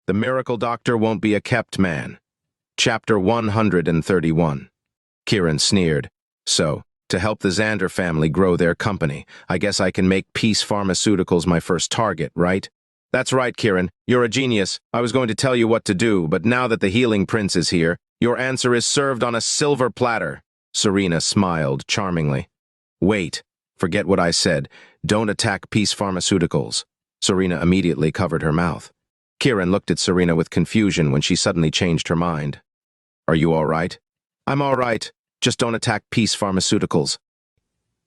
The miracle doctor won't be a kept man. Chapter 131. Kiran sneered. So, to help the Xander family grow their company, I guess I can make Peace Pharmaceuticals my first target, right? That's right, Kiran. You're a genius. I was going to tell you what to do, but now that the healing prince is here, your answer is served on a silver platter. Serena smiled charmingly. Wait. Forget what I said. Don't attack Peace Pharmaceuticals. Serena immediately covered her mouth. Kiran looked at Serena with confusion when she suddenly changed her mind. Are you all right? I'm all right. Just don't attack Peace Pharmaceuticals.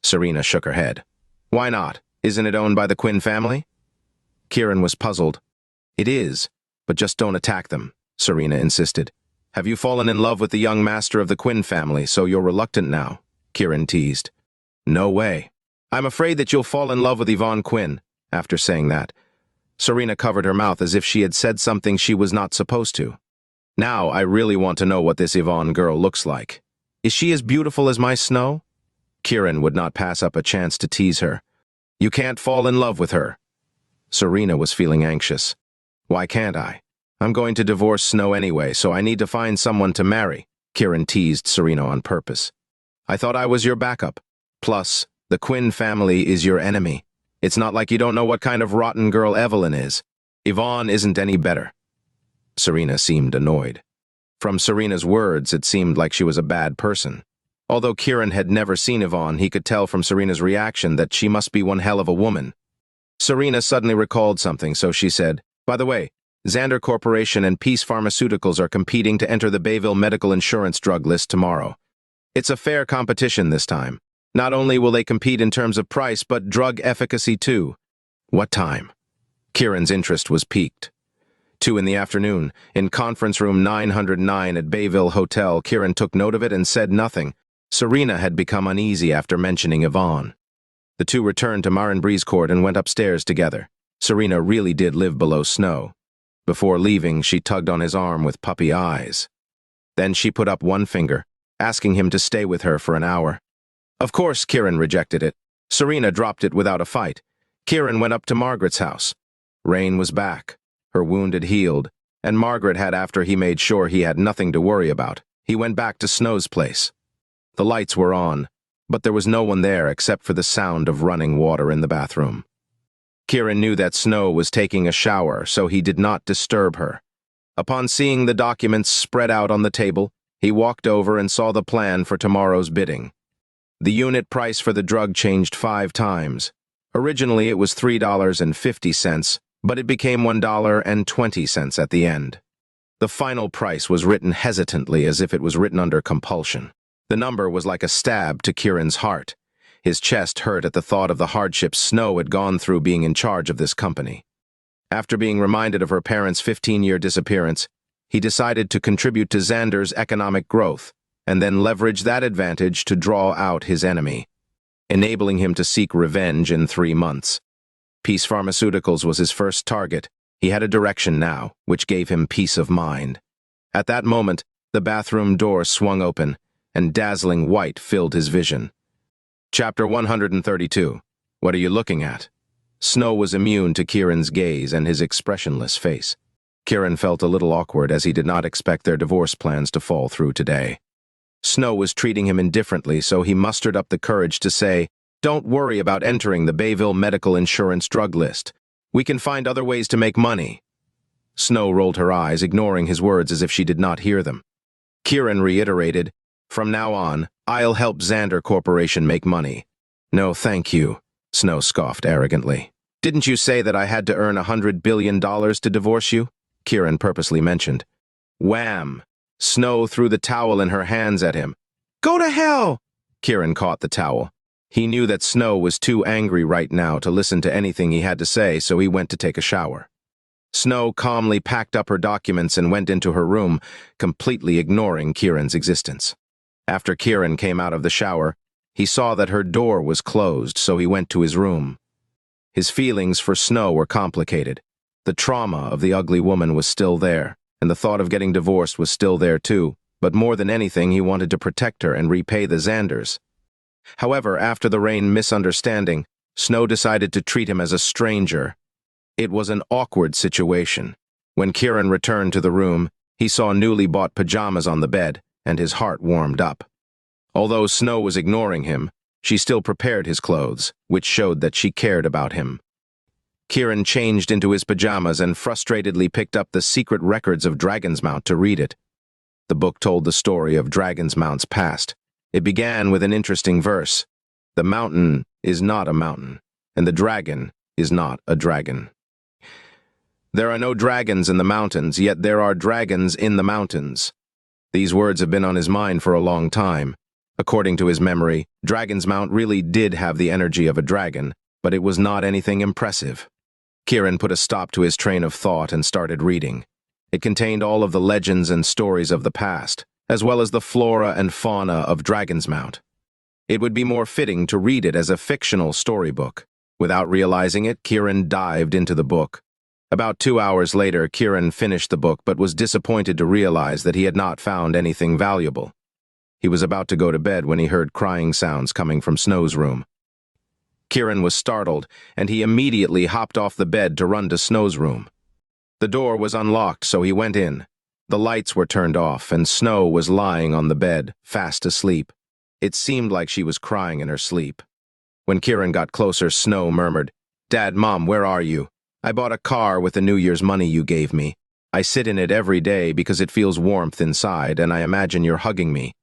Serena shook her head. Why not? Isn't it owned by the Quinn family? Kiran was puzzled. It is, but just don't attack them, Serena insisted. Have you fallen in love with the young master of the Quinn family, so you're reluctant now? Kiran teased. No way. I'm afraid that you'll fall in love with Yvonne Quinn. After saying that, Serena covered her mouth as if she had said something she was not supposed to. Now I really want to know what this Yvonne girl looks like. Is she as beautiful as my Snow? Kiran would not pass up a chance to tease her. You can't fall in love with her. Serena was feeling anxious. Why can't I? I'm going to divorce Snow anyway, so I need to find someone to marry. Kiran teased Serena on purpose. I thought I was your backup. Plus, the Quinn family is your enemy. It's not like you don't know what kind of rotten girl Evelyn is. Yvonne isn't any better. Serena seemed annoyed. From Serena's words, it seemed like she was a bad person. Although Kiran had never seen Yvonne, he could tell from Serena's reaction that she must be one hell of a woman. Serena suddenly recalled something, so she said, By the way, Xander Corporation and Peace Pharmaceuticals are competing to enter the Bayville Medical Insurance drug list tomorrow. It's a fair competition this time. Not only will they compete in terms of price, but drug efficacy too. What time? Kiran's interest was piqued. 2 in the afternoon, in conference room 909 at Bayville Hotel. Kiran took note of it and said nothing. Serena had become uneasy after mentioning Yvonne. The two returned to Marin Court and went upstairs together. Serena really did live below Snow. Before leaving, she tugged on his arm with puppy eyes. Then she put up one finger, asking him to stay with her for an hour. Of course, Kiran rejected it. Serena dropped it without a fight. Kiran went up to Margaret's house. Rain was back. Her wound had healed, and Margaret had after he made sure he had nothing to worry about. He went back to Snow's place. The lights were on, but there was no one there except for the sound of running water in the bathroom. Kiran knew that Snow was taking a shower, so he did not disturb her. Upon seeing the documents spread out on the table, he walked over and saw the plan for tomorrow's bidding. The unit price for the drug changed 5 times. Originally, it was $3.50, but it became $1.20 at the end. The final price was written hesitantly as if it was written under compulsion. The number was like a stab to Kiran's heart. His chest hurt at the thought of the hardships Snow had gone through being in charge of this company. After being reminded of her parents' 15-year disappearance, he decided to contribute to Xander's economic growth and then leverage that advantage to draw out his enemy, enabling him to seek revenge in 3 months. Peace Pharmaceuticals was his first target. He had a direction now, which gave him peace of mind. At that moment, the bathroom door swung open, and dazzling white filled his vision. Chapter 132. What are you looking at? Snow was immune to Kiran's gaze and his expressionless face. Kiran felt a little awkward as he did not expect their divorce plans to fall through today. Snow was treating him indifferently, so he mustered up the courage to say, Don't worry about entering the Bayville Medical Insurance drug list. We can find other ways to make money. Snow rolled her eyes, ignoring his words as if she did not hear them. Kiran reiterated, From now on, I'll help Xander Corporation make money. No, thank you, Snow scoffed arrogantly. Didn't you say that I had to earn $100 billion to divorce you? Kiran purposely mentioned. Wham! Snow threw the towel in her hands at him. Go to hell! Kiran caught the towel. He knew that Snow was too angry right now to listen to anything he had to say, so he went to take a shower. Snow calmly packed up her documents and went into her room, completely ignoring Kiran's existence. After Kiran came out of the shower, he saw that her door was closed, so he went to his room. His feelings for Snow were complicated. The trauma of the ugly woman was still there, and the thought of getting divorced was still there too, but more than anything he wanted to protect her and repay the Xanders. However, after the Rain misunderstanding, Snow decided to treat him as a stranger. It was an awkward situation. When Kiran returned to the room, he saw newly bought pajamas on the bed, and his heart warmed up. Although Snow was ignoring him, she still prepared his clothes, which showed that she cared about him. Kiran changed into his pajamas and frustratedly picked up the secret records of Dragon's Mount to read it. The book told the story of Dragon's Mount's past. It began with an interesting verse. The mountain is not a mountain, and the dragon is not a dragon. There are no dragons in the mountains, yet there are dragons in the mountains. These words have been on his mind for a long time. According to his memory, Dragon's Mount really did have the energy of a dragon, but it was not anything impressive. Kiran put a stop to his train of thought and started reading. It contained all of the legends and stories of the past, as well as the flora and fauna of Dragon's Mount. It would be more fitting to read it as a fictional storybook. Without realizing it, Kiran dived into the book. About 2 hours later, Kiran finished the book but was disappointed to realize that he had not found anything valuable. He was about to go to bed when he heard crying sounds coming from Snow's room. Kiran was startled, and he immediately hopped off the bed to run to Snow's room. The door was unlocked, so he went in. The lights were turned off, and Snow was lying on the bed, fast asleep. It seemed like she was crying in her sleep. When Kiran got closer, Snow murmured, "Dad, Mom, where are you? I bought a car with the New Year's money you gave me. I sit in it every day because it feels warmth inside, and I imagine you're hugging me.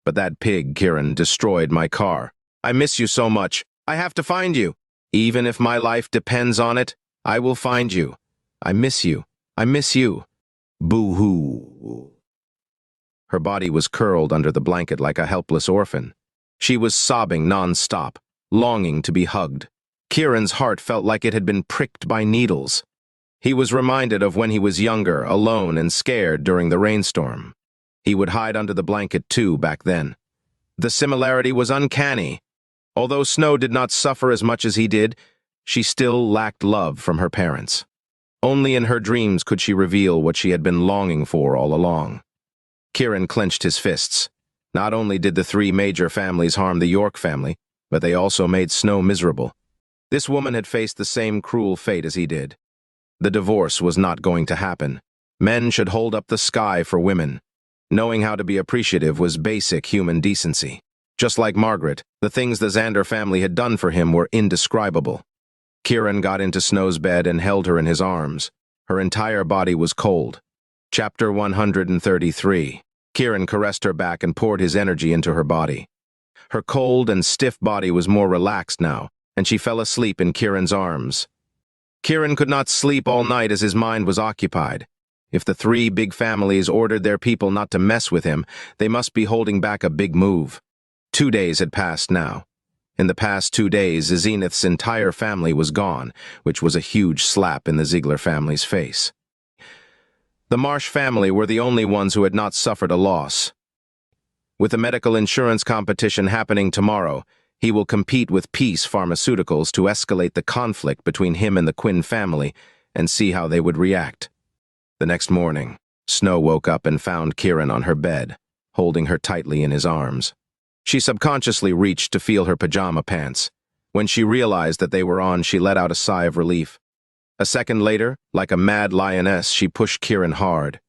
But that pig, Kiran, destroyed my car. I miss you so much. I have to find you. Even if my life depends on it, I will find you. I miss you. I miss you." Boo-hoo. Her body was curled under the blanket like a helpless orphan. She was sobbing non-stop, longing to be hugged. Kiran's heart felt like it had been pricked by needles. He was reminded of when he was younger, alone and scared during the rainstorm. He would hide under the blanket too back then. The similarity was uncanny. Although Snow did not suffer as much as he did, she still lacked love from her parents. Only in her dreams could she reveal what she had been longing for all along. Kiran clenched his fists. Not only did the 3 major families harm the York family, but they also made Snow miserable. This woman had faced the same cruel fate as he did. The divorce was not going to happen. Men should hold up the sky for women. Knowing how to be appreciative was basic human decency. Just like Margaret, the things the Xander family had done for him were indescribable. Kiran got into Snow's bed and held her in his arms. Her entire body was cold. Chapter 133. Kiran caressed her back and poured his energy into her body. Her cold and stiff body was more relaxed now, and she fell asleep in Kiran's arms. Kiran could not sleep all night as his mind was occupied. If the 3 big families ordered their people not to mess with him, they must be holding back a big move. 2 days had passed now. In the past 2 days, Zenith's entire family was gone, which was a huge slap in the Ziegler family's face. The Marsh family were the only ones who had not suffered a loss. With the medical insurance competition happening tomorrow, he will compete with Peace Pharmaceuticals to escalate the conflict between him and the Quinn family and see how they would react. The next morning, Snow woke up and found Kiran on her bed, holding her tightly in his arms. She subconsciously reached to feel her pajama pants. When she realized that they were on, she let out a sigh of relief. A second later, like a mad lioness, she pushed Kiran hard.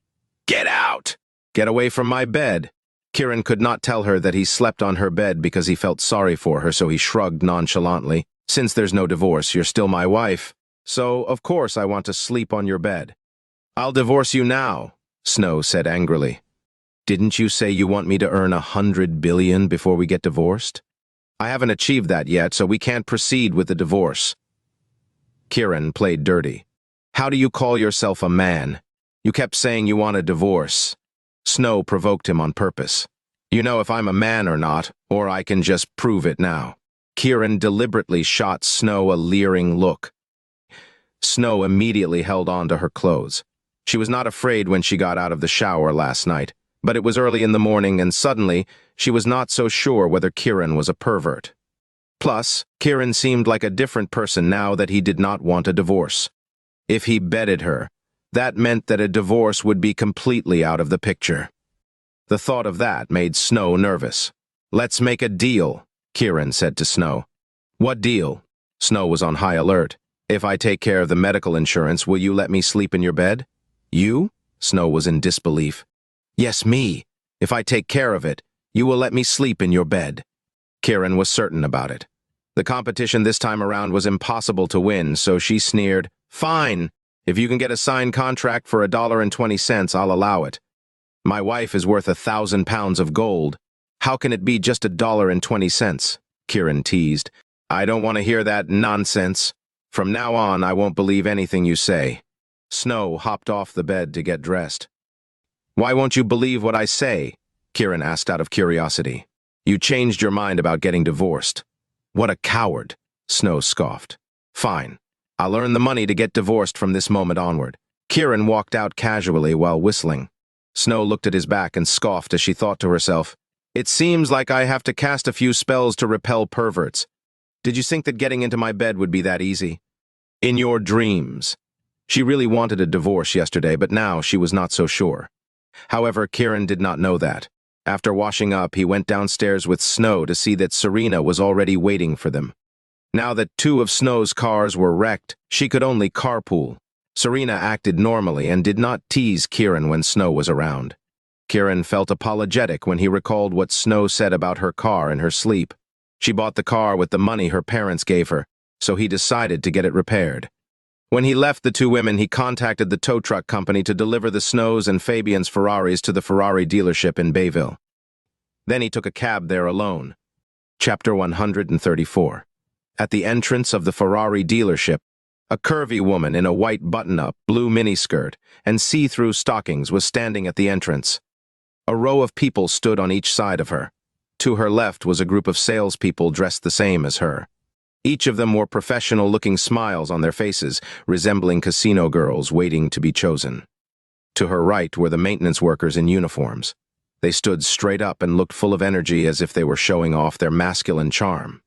"Get out! Get away from my bed!" Kiran could not tell her that he slept on her bed because he felt sorry for her, so he shrugged nonchalantly. "Since there's no divorce, you're still my wife. So, of course, I want to sleep on your bed." "I'll divorce you now," Snow said angrily. "Didn't you say you want me to earn 100 billion before we get divorced? I haven't achieved that yet, so we can't proceed with the divorce." Kiran played dirty. "How do you call yourself a man? You kept saying you want a divorce." Snow provoked him on purpose. "You know if I'm a man or not, or I can just prove it now." Kiran deliberately shot Snow a leering look. Snow immediately held on to her clothes. She was not afraid when she got out of the shower last night, but it was early in the morning and suddenly she was not so sure whether Kiran was a pervert. Plus, Kiran seemed like a different person now that he did not want a divorce. If he bedded her, that meant that a divorce would be completely out of the picture. The thought of that made Snow nervous. "Let's make a deal," Kiran said to Snow. "What deal?" Snow was on high alert. "If I take care of the medical insurance, will you let me sleep in your bed?" You? Snow was in disbelief. Yes, me. If I take care of it, you will let me sleep in your bed. Kiran was certain about it. The competition this time around was impossible to win, so she sneered, Fine. If you can get a signed contract for $1.20, I'll allow it. My wife is worth 1,000 pounds of gold. How can it be just $1.20? Kiran teased. I don't want to hear that nonsense. From now on, I won't believe anything you say. Snow hopped off the bed to get dressed. Why won't you believe what I say? Kiran asked out of curiosity. You changed your mind about getting divorced. What a coward, Snow scoffed. Fine. I'll earn the money to get divorced from this moment onward. Kiran walked out casually while whistling. Snow looked at his back and scoffed as she thought to herself, It seems like I have to cast a few spells to repel perverts. Did you think that getting into my bed would be that easy? In your dreams. She really wanted a divorce yesterday, but now she was not so sure. However, Kiran did not know that. After washing up, he went downstairs with Snow to see that Serena was already waiting for them. Now that two of Snow's cars were wrecked, she could only carpool. Serena acted normally and did not tease Kiran when Snow was around. Kiran felt apologetic when he recalled what Snow said about her car in her sleep. She bought the car with the money her parents gave her, so he decided to get it repaired. When he left the two women, he contacted the tow truck company to deliver the Snows and Fabian's Ferraris to the Ferrari dealership in Bayville. Then he took a cab there alone. Chapter 134. At the entrance of the Ferrari dealership, a curvy woman in a white button-up, blue miniskirt, and see-through stockings was standing at the entrance. A row of people stood on each side of her. To her left was a group of salespeople dressed the same as her. Each of them wore professional-looking smiles on their faces, resembling casino girls waiting to be chosen. To her right were the maintenance workers in uniforms. They stood straight up and looked full of energy as if they were showing off their masculine charm.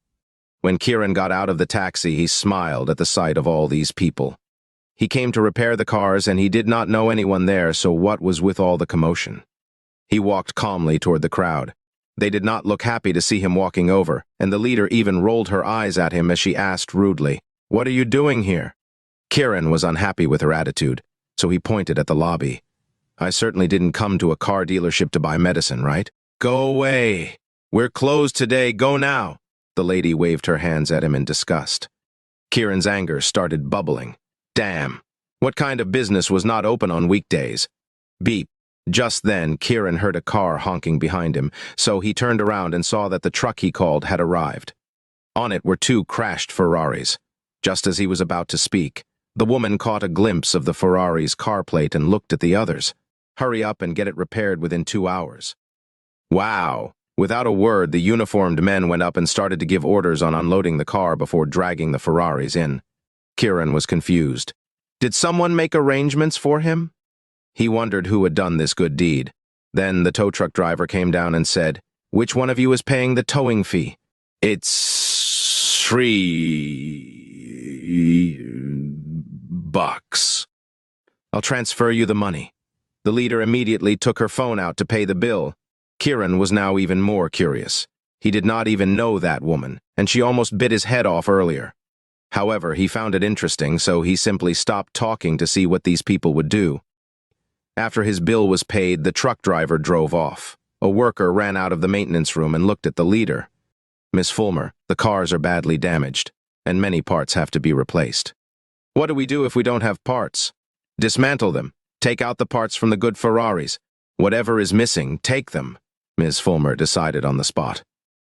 When Kiran got out of the taxi, he smiled at the sight of all these people. He came to repair the cars and he did not know anyone there, so what was with all the commotion? He walked calmly toward the crowd. They did not look happy to see him walking over, and the leader even rolled her eyes at him as she asked rudely, What are you doing here? Kiran was unhappy with her attitude, so he pointed at the lobby. I certainly didn't come to a car dealership to buy medicine, right? Go away! We're closed today, go now! The lady waved her hands at him in disgust. Kiran's anger started bubbling. Damn! What kind of business was not open on weekdays? Beep. Just then, Kiran heard a car honking behind him, so he turned around and saw that the truck he called had arrived. On it were two crashed Ferraris. Just as he was about to speak, the woman caught a glimpse of the Ferrari's car plate and looked at the others. Hurry up and get it repaired within 2 hours. Wow! Without a word, the uniformed men went up and started to give orders on unloading the car before dragging the Ferraris in. Kiran was confused. Did someone make arrangements for him? He wondered who had done this good deed. Then the tow truck driver came down and said, Which one of you is paying the towing fee? It's $3. I'll transfer you the money. The leader immediately took her phone out to pay the bill. Kiran was now even more curious. He did not even know that woman, and she almost bit his head off earlier. However, he found it interesting, so he simply stopped talking to see what these people would do. After his bill was paid, the truck driver drove off. A worker ran out of the maintenance room and looked at the leader. Miss Fulmer, the cars are badly damaged, and many parts have to be replaced. What do we do if we don't have parts? Dismantle them. Take out the parts from the good Ferraris. Whatever is missing, take them, Ms. Fulmer decided on the spot.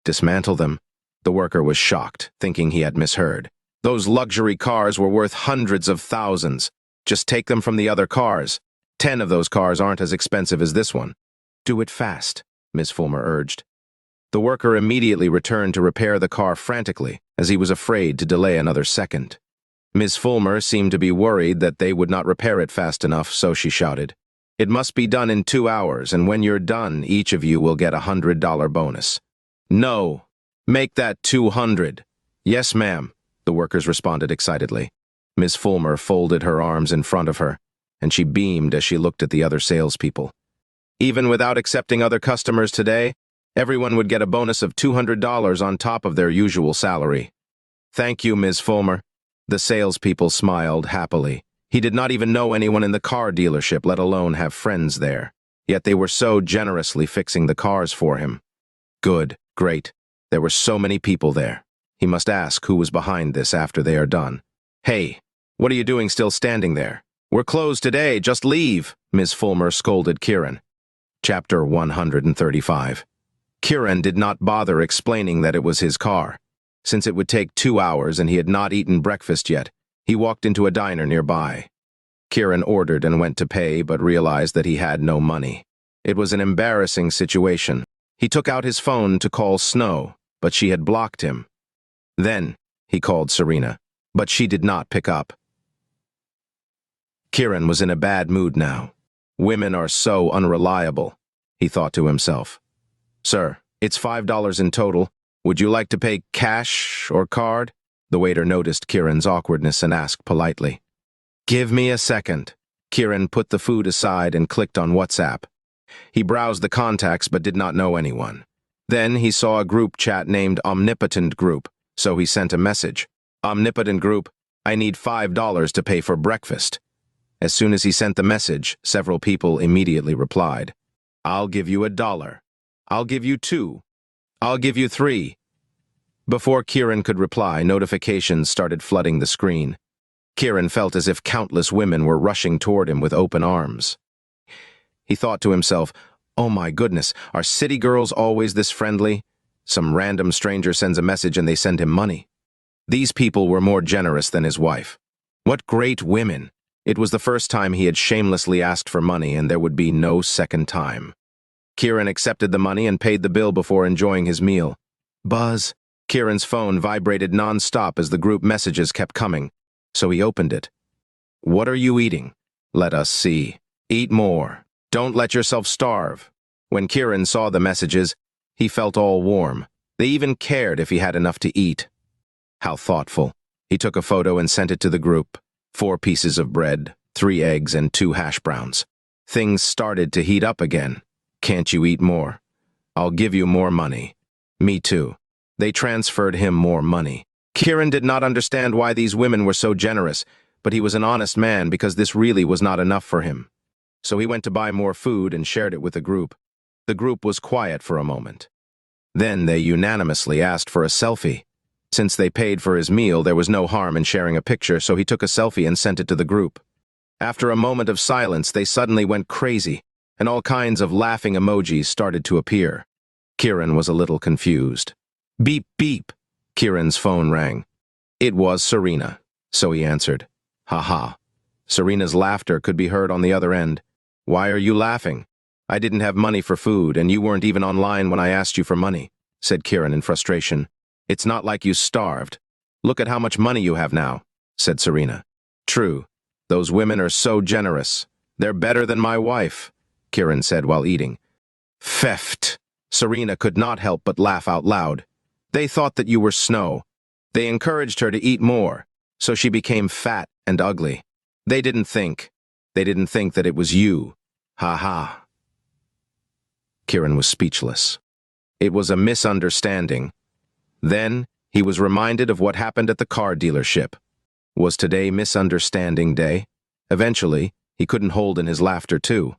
Dismantle them? The worker was shocked, thinking he had misheard. Those luxury cars were worth hundreds of thousands. Just take them from the other cars. 10 of those cars aren't as expensive as this one. Do it fast, Ms. Fulmer urged. The worker immediately returned to repair the car frantically, as he was afraid to delay another second. Ms. Fulmer seemed to be worried that they would not repair it fast enough, so she shouted, It must be done in 2 hours, and when you're done, each of you will get a $100 bonus. No, make that 200. Yes, ma'am, the workers responded excitedly. Ms. Fulmer folded her arms in front of her, and she beamed as she looked at the other salespeople. Even without accepting other customers today, everyone would get a bonus of $200 on top of their usual salary. Thank you, Ms. Fulmer. The salespeople smiled happily. He did not even know anyone in the car dealership, let alone have friends there. Yet they were so generously fixing the cars for him. Good, great. There were so many people there. He must ask who was behind this after they are done. Hey, what are you doing still standing there? We're closed today, just leave, Ms. Fulmer scolded Kiran. Chapter 135. Kiran did not bother explaining that it was his car. Since it would take 2 hours and he had not eaten breakfast yet, he walked into a diner nearby. Kiran ordered and went to pay, but realized that he had no money. It was an embarrassing situation. He took out his phone to call Snow, but she had blocked him. Then he called Serena, but she did not pick up. Kiran was in a bad mood now. Women are so unreliable, he thought to himself. Sir, it's $5 in total. Would you like to pay cash or card? The waiter noticed Kiran's awkwardness and asked politely. Give me a second. Kiran put the food aside and clicked on WhatsApp. He browsed the contacts but did not know anyone. Then he saw a group chat named Omnipotent Group, so he sent a message. Omnipotent Group, I need $5 to pay for breakfast. As soon as he sent the message, several people immediately replied. I'll give you $1. I'll give you $2. I'll give you $3. Before Kiran could reply, notifications started flooding the screen. Kiran felt as if countless women were rushing toward him with open arms. He thought to himself, oh my goodness, are city girls always this friendly? Some random stranger sends a message and they send him money. These people were more generous than his wife. What great women! It was the first time he had shamelessly asked for money, and there would be no second time. Kiran accepted the money and paid the bill before enjoying his meal. Buzz! Kiran's phone vibrated non-stop as the group messages kept coming, so he opened it. What are you eating? Let us see. Eat more. Don't let yourself starve. When Kiran saw the messages, he felt all warm. They even cared if he had enough to eat. How thoughtful. He took a photo and sent it to the group. 4 pieces of bread, 3 eggs, and 2 hash browns. Things started to heat up again. Can't you eat more? I'll give you more money. Me too. They transferred him more money. Kiran did not understand why these women were so generous, but he was an honest man because this really was not enough for him. So he went to buy more food and shared it with the group. The group was quiet for a moment. Then they unanimously asked for a selfie. Since they paid for his meal, there was no harm in sharing a picture, so he took a selfie and sent it to the group. After a moment of silence, they suddenly went crazy, and all kinds of laughing emojis started to appear. Kiran was a little confused. Beep, beep. Kiran's phone rang. It was Serena, so he answered. Ha ha. Serena's laughter could be heard on the other end. Why are you laughing? I didn't have money for food, and you weren't even online when I asked you for money, said Kiran in frustration. It's not like you starved. Look at how much money you have now, said Serena. True. Those women are so generous. They're better than my wife, Kiran said while eating. Theft. Serena could not help but laugh out loud. They thought that you were Snow. They encouraged her to eat more, so she became fat and ugly. They didn't think that it was you. Ha ha. Kiran was speechless. It was a misunderstanding. Then he was reminded of what happened at the car dealership. Was today misunderstanding day? Eventually, he couldn't hold in his laughter too.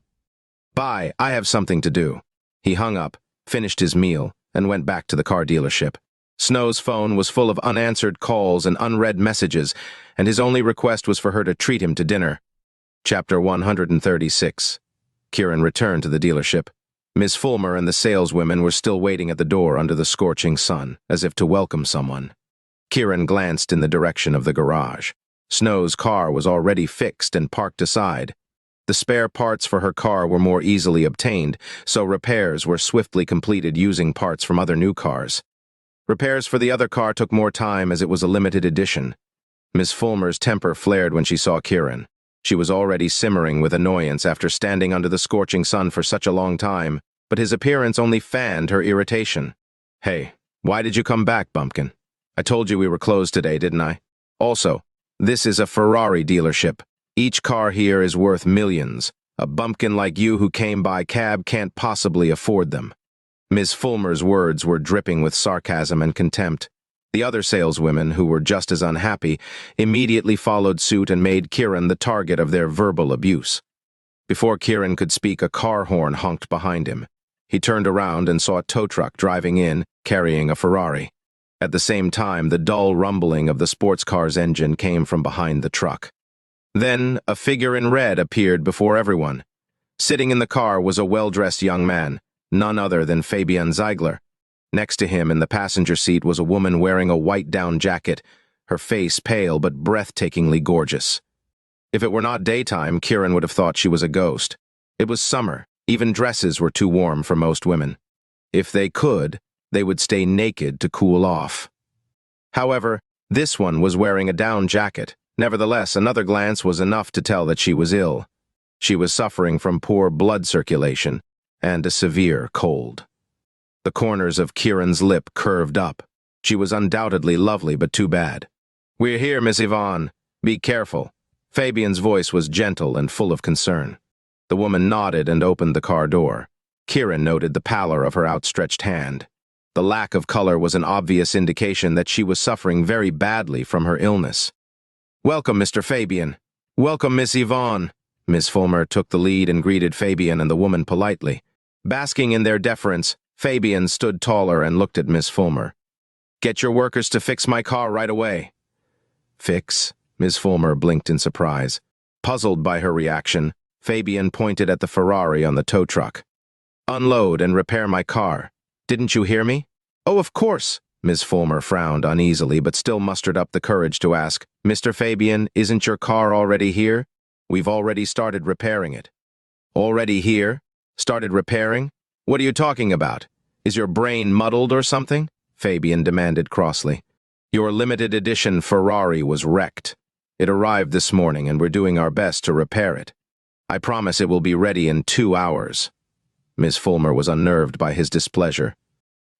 Bye, I have something to do. He hung up, finished his meal, and went back to the car dealership. Snow's phone was full of unanswered calls and unread messages, and his only request was for her to treat him to dinner. Chapter 136. Kiran returned to the dealership. Ms. Fulmer and the saleswomen were still waiting at the door under the scorching sun, as if to welcome someone. Kiran glanced in the direction of the garage. Snow's car was already fixed and parked aside. The spare parts for her car were more easily obtained, so repairs were swiftly completed using parts from other new cars. Repairs for the other car took more time as it was a limited edition. Ms. Fulmer's temper flared when she saw Kiran. She was already simmering with annoyance after standing under the scorching sun for such a long time, but his appearance only fanned her irritation. Hey, why did you come back, Bumpkin? I told you we were closed today, didn't I? Also, this is a Ferrari dealership. Each car here is worth millions. A bumpkin like you who came by cab can't possibly afford them. Ms. Fulmer's words were dripping with sarcasm and contempt. The other saleswomen, who were just as unhappy, immediately followed suit and made Kiran the target of their verbal abuse. Before Kiran could speak, a car horn honked behind him. He turned around and saw a tow truck driving in, carrying a Ferrari. At the same time, the dull rumbling of the sports car's engine came from behind the truck. Then, a figure in red appeared before everyone. Sitting in the car was a well-dressed young man, none other than Fabian Ziegler. Next to him in the passenger seat was a woman wearing a white down jacket, her face pale but breathtakingly gorgeous. If it were not daytime, Kiran would have thought she was a ghost. It was summer. Even dresses were too warm for most women. If they could, they would stay naked to cool off. However, this one was wearing a down jacket. Nevertheless, another glance was enough to tell that she was ill. She was suffering from poor blood circulation and a severe cold. The corners of Kiran's lip curved up. She was undoubtedly lovely, but too bad. "We're here, Miss Yvonne. Be careful." Fabian's voice was gentle and full of concern. The woman nodded and opened the car door. Kiran noted the pallor of her outstretched hand. The lack of color was an obvious indication that she was suffering very badly from her illness. "Welcome, Mr. Fabian. Welcome, Miss Yvonne." Miss Fulmer took the lead and greeted Fabian and the woman politely. Basking in their deference, Fabian stood taller and looked at Miss Fulmer. "Get your workers to fix my car right away." "Fix?" Miss Fulmer blinked in surprise. Puzzled by her reaction, Fabian pointed at the Ferrari on the tow truck. "Unload and repair my car. Didn't you hear me?" "Oh, of course." Miss Fulmer frowned uneasily but still mustered up the courage to ask, "Mr. Fabian, isn't your car already here? We've already started repairing it." "Already here? Started repairing? What are you talking about? Is your brain muddled or something?" Fabian demanded crossly. "Your limited edition Ferrari was wrecked. It arrived this morning and we're doing our best to repair it. I promise it will be ready in 2 hours." Miss Fulmer was unnerved by his displeasure.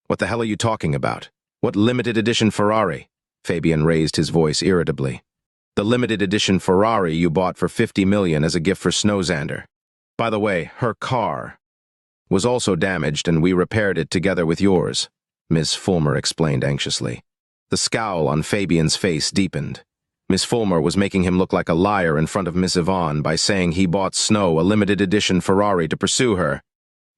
"What the hell are you talking about? What limited edition Ferrari?" Fabian raised his voice irritably. "The limited edition Ferrari you bought for 50 million as a gift for Xander. By the way, her car was also damaged and we repaired it together with yours," Miss Fulmer explained anxiously. The scowl on Fabian's face deepened. Miss Fulmer was making him look like a liar in front of Miss Yvonne by saying he bought Snow a limited edition Ferrari to pursue her.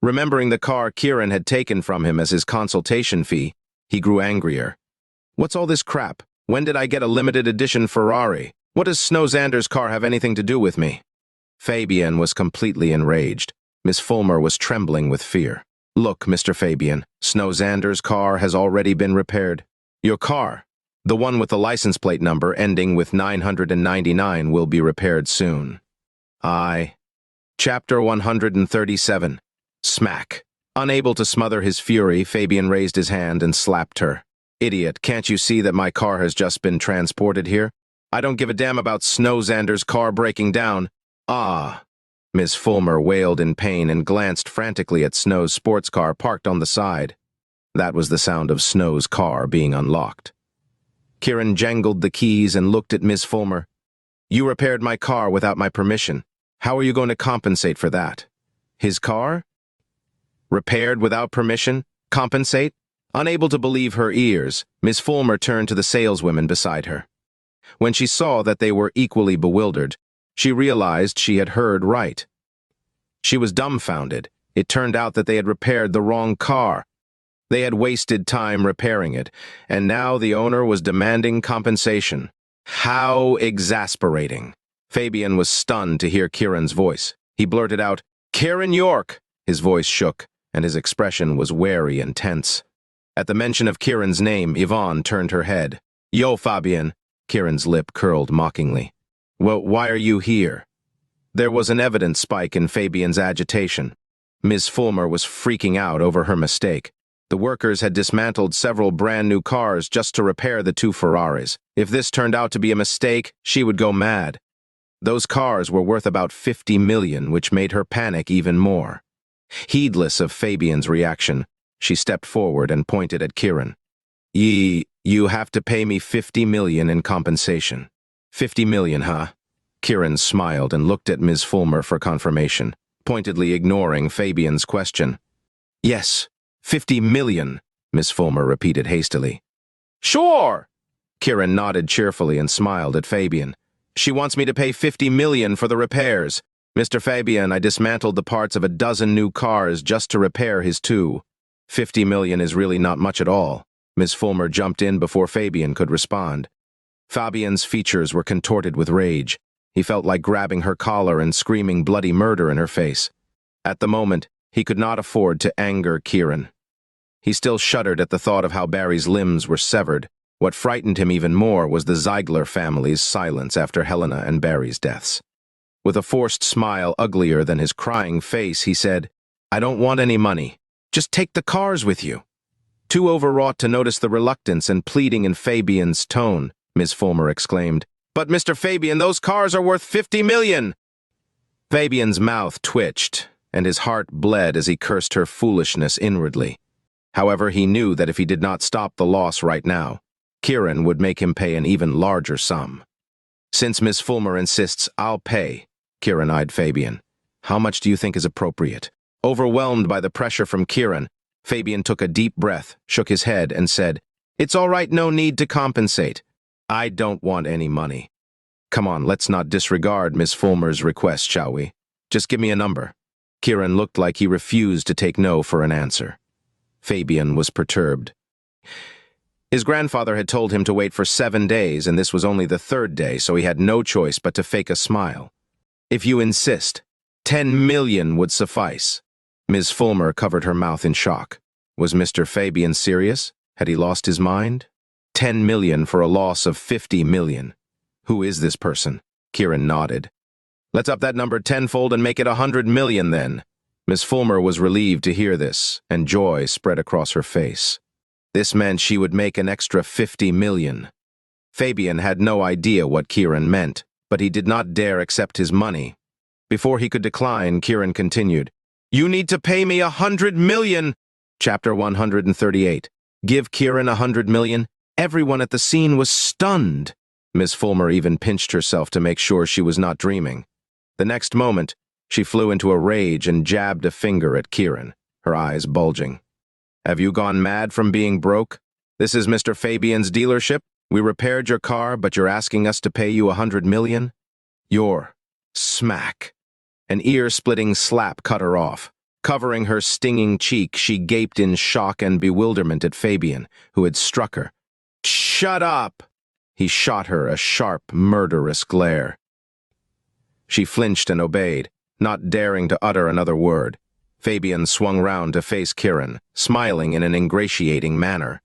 Remembering the car Kiran had taken from him as his consultation fee, he grew angrier. "What's all this crap? When did I get a limited edition Ferrari? What does Xander's car have anything to do with me?" Fabian was completely enraged. Miss Fulmer was trembling with fear. "Look, Mr. Fabian, Xander's car has already been repaired. Your car, the one with the license plate number ending with 999, will be repaired soon." Chapter 137. Smack. Unable to smother his fury, Fabian raised his hand and slapped her. "Idiot, can't you see that my car has just been transported here? I don't give a damn about Xander's car breaking down." "Ah." Miss Fulmer wailed in pain and glanced frantically at Snow's sports car parked on the side. That was the sound of Snow's car being unlocked. Kiran jangled the keys and looked at Miss Fulmer. "You repaired my car without my permission. How are you going to compensate for that?" "His car? Repaired without permission? Compensate?" Unable to believe her ears, Miss Fulmer turned to the saleswomen beside her. When she saw that they were equally bewildered, she realized she had heard right. She was dumbfounded. It turned out that they had repaired the wrong car. They had wasted time repairing it, and now the owner was demanding compensation. How exasperating. Fabian was stunned to hear Kiran's voice. He blurted out, "Kiran York!" His voice shook, and his expression was wary and tense. At the mention of Kiran's name, Yvonne turned her head. "Yo, Fabian." Kiran's lip curled mockingly. "Well, why are you here?" There was an evident spike in Fabian's agitation. Miss Fulmer was freaking out over her mistake. The workers had dismantled several brand-new cars just to repair the 2 Ferraris. If this turned out to be a mistake, she would go mad. Those cars were worth about 50 million, which made her panic even more. Heedless of Fabian's reaction, she stepped forward and pointed at Kiran. You have to pay me 50 million in compensation." 50 million, huh?" Kiran smiled and looked at Ms. Fulmer for confirmation, pointedly ignoring Fabian's question. "Yes, 50 million, Miss Fulmer repeated hastily. Sure! Kiran nodded cheerfully and smiled at Fabian. She wants me to pay 50 million for the repairs. Mr. Fabian, I dismantled the parts of a dozen new cars just to repair his two. 50 million is really not much at all. Ms. Fulmer jumped in before Fabian could respond. Fabian's features were contorted with rage. He felt like grabbing her collar and screaming bloody murder in her face. At the moment, he could not afford to anger Kiran. He still shuddered at the thought of how Barry's limbs were severed. What frightened him even more was the Ziegler family's silence after Helena and Barry's deaths. With a forced smile uglier than his crying face, he said, "I don't want any money. Just take the cars with you." Too overwrought to notice the reluctance and pleading in Fabian's tone, Ms. Fulmer exclaimed, "But Mr. Fabian, those cars are worth 50 million!" Fabian's mouth twitched, and his heart bled as he cursed her foolishness inwardly. However, he knew that if he did not stop the loss right now, Kiran would make him pay an even larger sum. "Since Miss Fulmer insists, I'll pay," Kiran eyed Fabian. "How much do you think is appropriate?" Overwhelmed by the pressure from Kiran, Fabian took a deep breath, shook his head, and said, "It's all right, no need to compensate. I don't want any money." "Come on, let's not disregard Miss Fulmer's request, shall we? Just give me a number." Kiran looked like he refused to take no for an answer. Fabian was perturbed. His grandfather had told him to wait for 7 days, and this was only the 3rd day, so he had no choice but to fake a smile. "If you insist, 10 million would suffice." Ms. Fulmer covered her mouth in shock. Was Mr. Fabian serious? Had he lost his mind? 10 million for a loss of 50 million. Who is this person? Kiran nodded. "Let's up that number tenfold and make it 100 million then." Ms. Fulmer was relieved to hear this, and joy spread across her face. This meant she would make an extra 50 million. Fabian had no idea what Kiran meant, but he did not dare accept his money. Before he could decline, Kiran continued, "You need to pay me 100 million. Chapter 138. Give Kiran 100 million? Everyone at the scene was stunned. Ms. Fulmer even pinched herself to make sure she was not dreaming. The next moment, she flew into a rage and jabbed a finger at Kiran, her eyes bulging. "Have you gone mad from being broke? This is Mr. Fabian's dealership. We repaired your car, but you're asking us to pay you 100 million? You're..." Smack. An ear-splitting slap cut her off. Covering her stinging cheek, she gaped in shock and bewilderment at Fabian, who had struck her. "Shut up!" He shot her a sharp, murderous glare. She flinched and obeyed, not daring to utter another word. Fabian swung round to face Kiran, smiling in an ingratiating manner.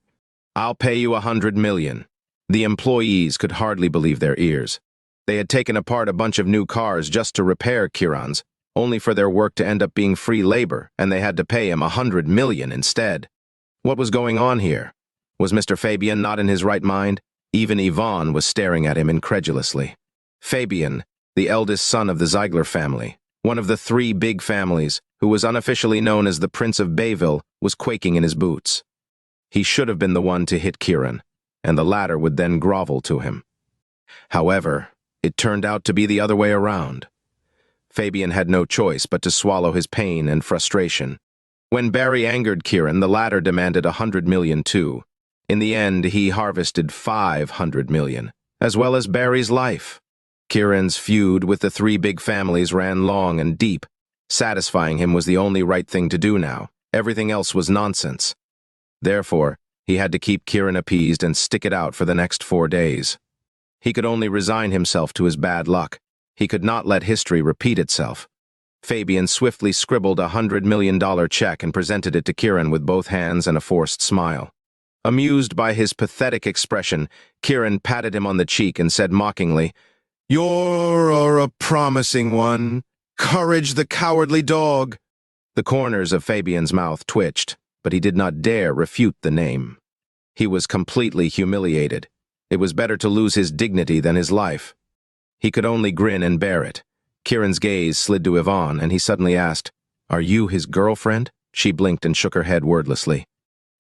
"I'll pay you 100 million. The employees could hardly believe their ears. They had taken apart a bunch of new cars just to repair Kiran's, only for their work to end up being free labor, and they had to pay him 100 million instead. What was going on here? Was Mr. Fabian not in his right mind? Even Yvonne was staring at him incredulously. Fabian, the eldest son of the Ziegler family, one of the 3 big families, who was unofficially known as the Prince of Bayville, was quaking in his boots. He should have been the one to hit Kiran, and the latter would then grovel to him. However, it turned out to be the other way around. Fabian had no choice but to swallow his pain and frustration. When Barry angered Kiran, the latter demanded 100 million too. In the end, he harvested 500 million, as well as Barry's life. Kiran's feud with the 3 big families ran long and deep. Satisfying him was the only right thing to do now. Everything else was nonsense. Therefore, he had to keep Kiran appeased and stick it out for the next 4 days. He could only resign himself to his bad luck. He could not let history repeat itself. Fabian swiftly scribbled a $100 million check and presented it to Kiran with both hands and a forced smile. Amused by his pathetic expression, Kiran patted him on the cheek and said mockingly, "You're a promising one. Courage the cowardly dog." The corners of Fabian's mouth twitched, but he did not dare refute the name. He was completely humiliated. It was better to lose his dignity than his life. He could only grin and bear it. Kiran's gaze slid to Yvonne, and he suddenly asked, "Are you his girlfriend?" She blinked and shook her head wordlessly.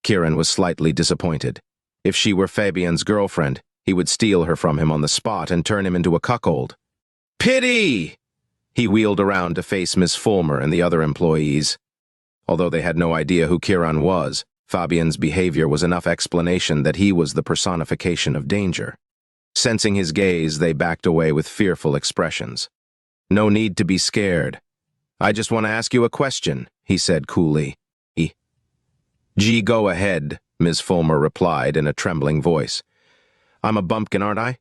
Kiran was slightly disappointed. If she were Fabian's girlfriend, he would steal her from him on the spot and turn him into a cuckold. "Pity!" He wheeled around to face Miss Fulmer and the other employees. Although they had no idea who Kiran was, Fabian's behavior was enough explanation that he was the personification of danger. Sensing his gaze, they backed away with fearful expressions. "No need to be scared. I just want to ask you a question," he said coolly. Go ahead," Ms. Fulmer replied in a trembling voice. "I'm a bumpkin, aren't I?"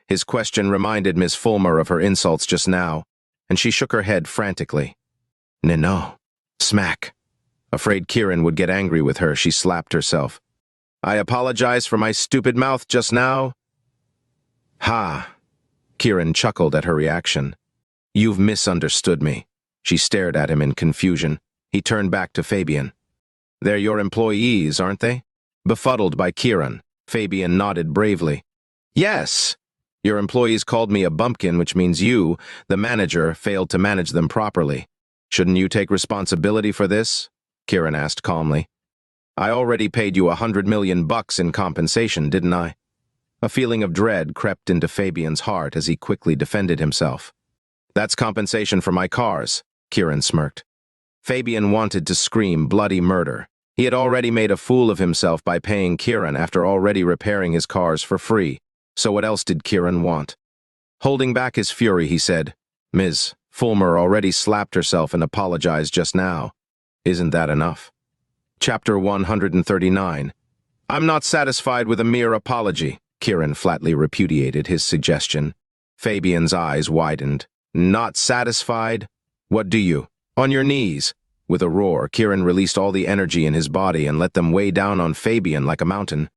His question reminded Ms. Fulmer of her insults just now, and she shook her head frantically. No. Smack. Afraid Kiran would get angry with her, she slapped herself. "I apologize for my stupid mouth just now." "Ha." Kiran chuckled at her reaction. "You've misunderstood me." She stared at him in confusion. He turned back to Fabian. "They're your employees, aren't they?" Befuddled by Kiran, Fabian nodded bravely. "Yes. Your employees called me a bumpkin, which means you, the manager, failed to manage them properly. Shouldn't you take responsibility for this?" Kiran asked calmly. "I already paid you $100 million in compensation, didn't I?" A feeling of dread crept into Fabian's heart as he quickly defended himself. "That's compensation for my cars," Kiran smirked. Fabian wanted to scream bloody murder. He had already made a fool of himself by paying Kiran after already repairing his cars for free. So what else did Kiran want? Holding back his fury, he said, "Ms. Fulmer already slapped herself and apologized just now. Isn't that enough?" Chapter 139. "I'm not satisfied with a mere apology," Kiran flatly repudiated his suggestion. Fabian's eyes widened. "Not satisfied? What do you? On your knees." With a roar, Kiran released all the energy in his body and let them weigh down on Fabian like a mountain.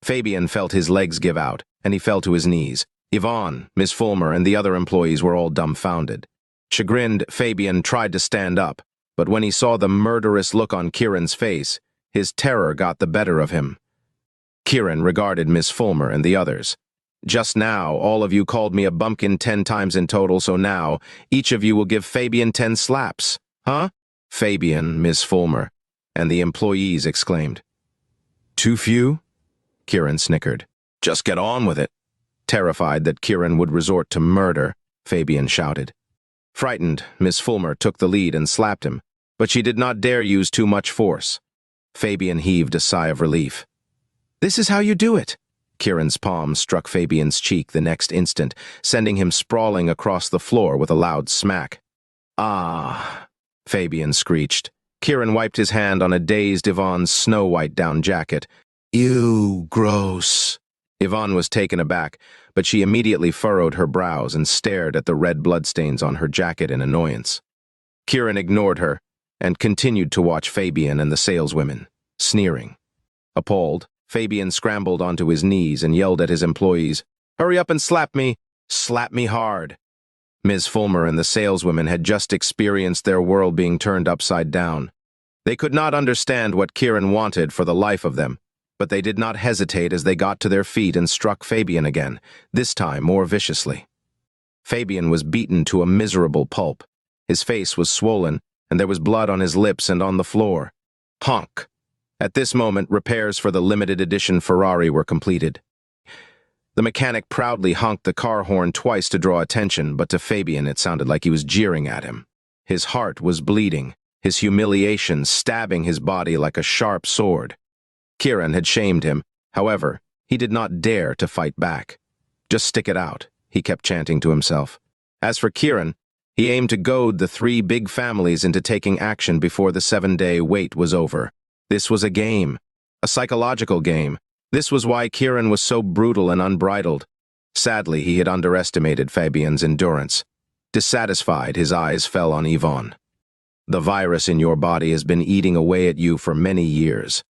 Fabian felt his legs give out, and he fell to his knees. Yvonne, Ms. Fulmer, and the other employees were all dumbfounded. Chagrined, Fabian tried to stand up, but when he saw the murderous look on Kiran's face, his terror got the better of him. Kiran regarded Ms. Fulmer and the others. "Just now, all of you called me a bumpkin 10 times in total, so now, each of you will give Fabian 10 slaps. Huh?" Fabian, Ms. Fulmer, and the employees exclaimed. "Too few?" Kiran snickered. "Just get on with it." Terrified that Kiran would resort to murder, Fabian shouted. Frightened, Ms. Fulmer took the lead and slapped him, but she did not dare use too much force. Fabian heaved a sigh of relief. "This is how you do it." Kiran's palm struck Fabian's cheek the next instant, sending him sprawling across the floor with a loud smack. "Ah," Fabian screeched. Kiran wiped his hand on a dazed Yvonne's snow-white down jacket. "Ew, gross." Yvonne was taken aback, but she immediately furrowed her brows and stared at the red bloodstains on her jacket in annoyance. Kiran ignored her and continued to watch Fabian and the saleswomen, sneering. Appalled, Fabian scrambled onto his knees and yelled at his employees, "Hurry up and slap me! Slap me hard!" Ms. Fulmer and the saleswomen had just experienced their world being turned upside down. They could not understand what Kiran wanted for the life of them, but they did not hesitate as they got to their feet and struck Fabian again, this time more viciously. Fabian was beaten to a miserable pulp. His face was swollen, and there was blood on his lips and on the floor. Honk! At this moment, repairs for the limited edition Ferrari were completed. The mechanic proudly honked the car horn twice to draw attention, but to Fabian it sounded like he was jeering at him. His heart was bleeding, his humiliation stabbing his body like a sharp sword. Kiran had shamed him. However, he did not dare to fight back. "Just stick it out," he kept chanting to himself. As for Kiran, he aimed to goad the 3 big families into taking action before the 7-day wait was over. This was a game, a psychological game. This was why Kiran was so brutal and unbridled. Sadly, he had underestimated Fabian's endurance. Dissatisfied, his eyes fell on Yvonne. "The virus in your body has been eating away at you for many years.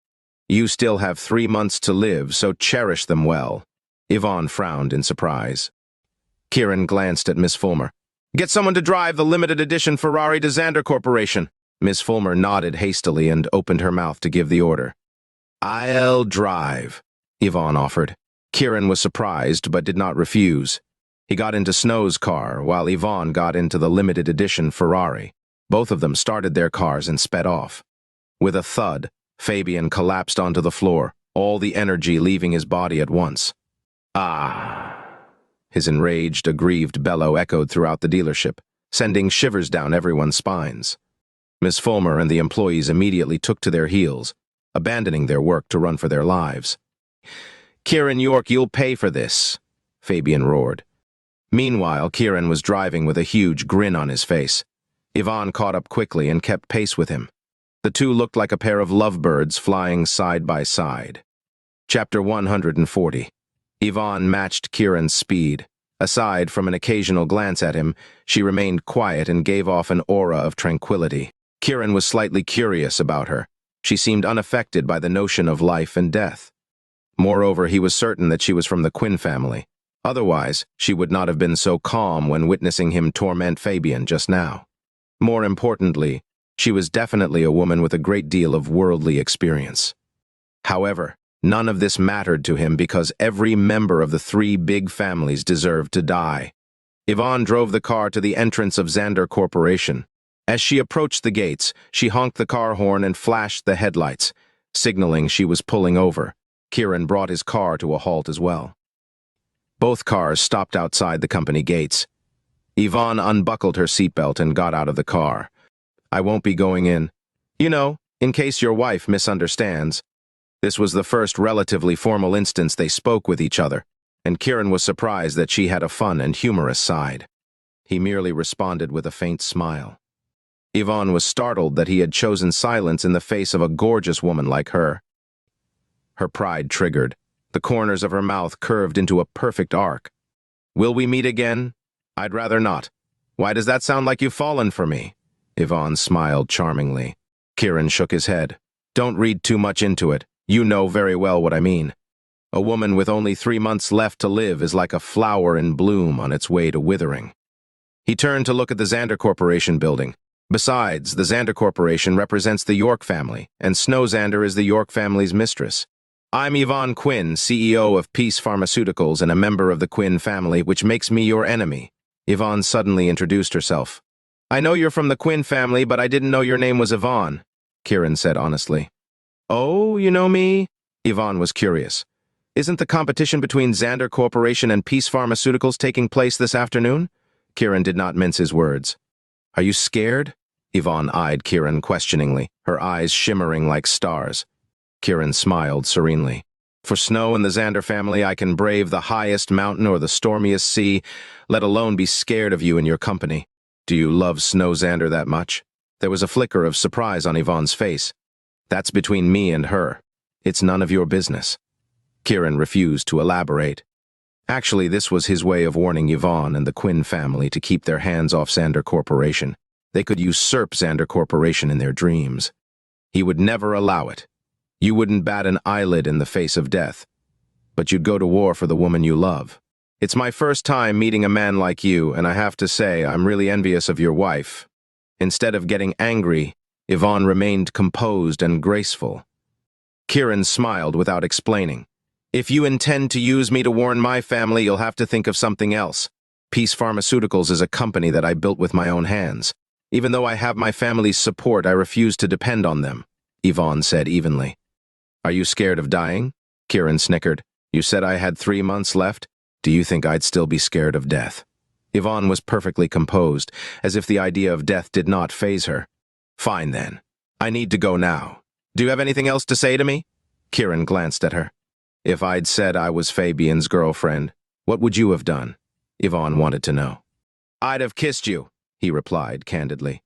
You still have 3 months to live, so cherish them well." Yvonne frowned in surprise. Kiran glanced at Miss Fulmer. "Get someone to drive the limited edition Ferrari to Xander Corporation." Miss Fulmer nodded hastily and opened her mouth to give the order. "I'll drive," Yvonne offered. Kiran was surprised but did not refuse. He got into Snow's car, while Yvonne got into the limited edition Ferrari. Both of them started their cars and sped off. With a thud, Fabian collapsed onto the floor, all the energy leaving his body at once. "Ah!" His enraged, aggrieved bellow echoed throughout the dealership, sending shivers down everyone's spines. Miss Fulmer and the employees immediately took to their heels. abandoning their work to run for their lives. "Kiran York, you'll pay for this," Fabian roared. Meanwhile, Kiran was driving with a huge grin on his face. Yvonne caught up quickly and kept pace with him. The two looked like a pair of lovebirds flying side by side. Chapter 140. Yvonne matched Kiran's speed. Aside from an occasional glance at him, she remained quiet and gave off an aura of tranquility. Kiran was slightly curious about her. She seemed unaffected by the notion of life and death. Moreover, he was certain that she was from the Quinn family. Otherwise, she would not have been so calm when witnessing him torment Fabian just now. More importantly, she was definitely a woman with a great deal of worldly experience. However, none of this mattered to him because every member of the three big families deserved to die. Yvonne drove the car to the entrance of Xander Corporation. As she approached the gates, she honked the car horn and flashed the headlights, signaling she was pulling over. Kiran brought his car to a halt as well. Both cars stopped outside the company gates. Yvonne unbuckled her seatbelt and got out of the car. "I won't be going in. You know, in case your wife misunderstands." This was the first relatively formal instance they spoke with each other, and Kiran was surprised that she had a fun and humorous side. He merely responded with a faint smile. Yvonne was startled that he had chosen silence in the face of a gorgeous woman like her. Her pride triggered. The corners of her mouth curved into a perfect arc. "Will we meet again? I'd rather not. Why does that sound like you've fallen for me?" Yvonne smiled charmingly. Kiran shook his head. "Don't read too much into it. You know very well what I mean. A woman with only 3 months left to live is like a flower in bloom on its way to withering." He turned to look at the Xander Corporation building. Besides, the Xander Corporation represents the York family, and Snow Xander is the York family's mistress. "I'm Yvonne Quinn, CEO of Peace Pharmaceuticals and a member of the Quinn family, which makes me your enemy." Yvonne suddenly introduced herself. "I know you're from the Quinn family, but I didn't know your name was Yvonne," Kiran said honestly. "Oh, you know me?" Yvonne was curious. "Isn't the competition between Xander Corporation and Peace Pharmaceuticals taking place this afternoon?" Kiran did not mince his words. "Are you scared?" Yvonne eyed Kiran questioningly, her eyes shimmering like stars. Kiran smiled serenely. "For Snow and the Xander family, I can brave the highest mountain or the stormiest sea, let alone be scared of you and your company. Do you love Snow Xander that much?" There was a flicker of surprise on Yvonne's face. "That's between me and her. It's none of your business." Kiran refused to elaborate. Actually, this was his way of warning Yvonne and the Quinn family to keep their hands off Xander Corporation. They could usurp Xander Corporation in their dreams. He would never allow it. You wouldn't bat an eyelid in the face of death, but you'd go to war for the woman you love. "It's my first time meeting a man like you, and I have to say I'm really envious of your wife." Instead of getting angry, Yvonne remained composed and graceful. Kiran smiled without explaining. "If you intend to use me to warn my family, you'll have to think of something else. Peace Pharmaceuticals is a company that I built with my own hands. Even though I have my family's support, I refuse to depend on them," Yvonne said evenly. "Are you scared of dying?" Kiran snickered. "You said I had 3 months left. Do you think I'd still be scared of death?" Yvonne was perfectly composed, as if the idea of death did not faze her. "Fine then. I need to go now. Do you have anything else to say to me?" Kiran glanced at her. "If I'd said I was Fabian's girlfriend, what would you have done?" Yvonne wanted to know. "I'd have kissed you," he replied candidly.